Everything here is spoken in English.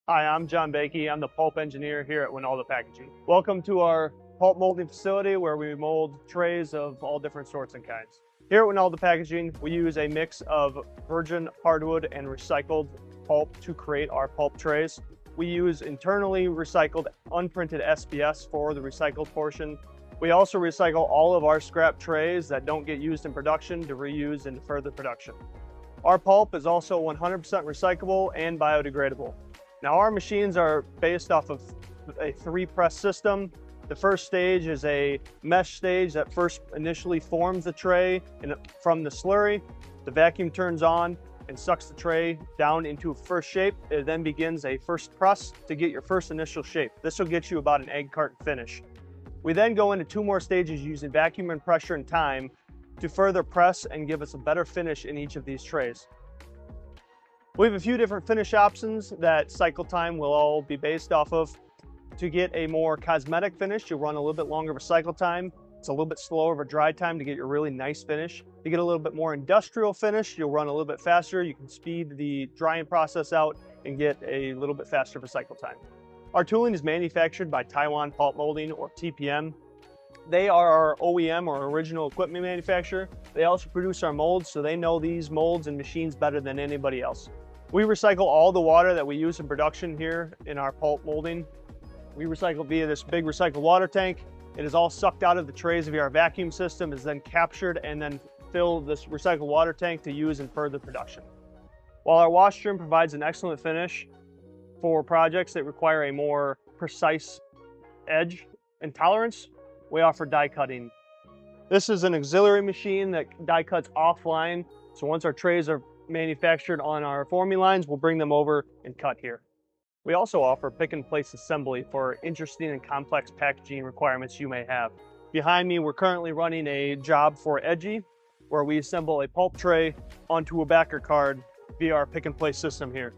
Hi, I'm John Bakey. I'm the pulp engineer here at Winalda Packaging. Welcome to our pulp molding facility where we mold trays of all different sorts and kinds. Here at Winalda Packaging, we use a mix of virgin hardwood and recycled pulp to create our pulp trays. We use internally recycled unprinted SBS for the recycled portion. We also recycle all of our scrap trays that don't get used in production to reuse in further production. Our pulp is also 100% recyclable and biodegradable. Now our machines are based off of a 3-press system. The first stage is a mesh stage that first initially forms the tray from the slurry. The vacuum turns on and sucks the tray down into a first shape. It then begins a first press to get your first initial shape. This will get you about an egg carton finish. We then go into 2 more stages using vacuum and pressure and time to further press and give us a better finish in each of these trays. We have a few different finish options that cycle time will all be based off of. To get a more cosmetic finish, you'll run a little bit longer of a cycle time. It's a little bit slower of a dry time to get your really nice finish. To get a little bit more industrial finish, you'll run a little bit faster. You can speed the drying process out and get a little bit faster of a cycle time. Our tooling is manufactured by Taiwan Pulp Molding, or TPM. They are our OEM, or original equipment manufacturer. They also produce our molds, so they know these molds and machines better than anybody else. We recycle all the water that we use in production here in our pulp molding. We recycle via this big recycled water tank. It is all sucked out of the trays via our vacuum system, is then captured and then fill this recycled water tank to use in further production. While our wash stream provides an excellent finish for projects that require a more precise edge and tolerance, we offer die cutting. This is an auxiliary machine that die cuts offline. So once our trays are manufactured on our forming lines, we'll bring them over and cut here. We also offer pick and place assembly for interesting and complex packaging requirements you may have. Behind me, we're currently running a job for Edgy, where we assemble a pulp tray onto a backer card via our pick and place system here.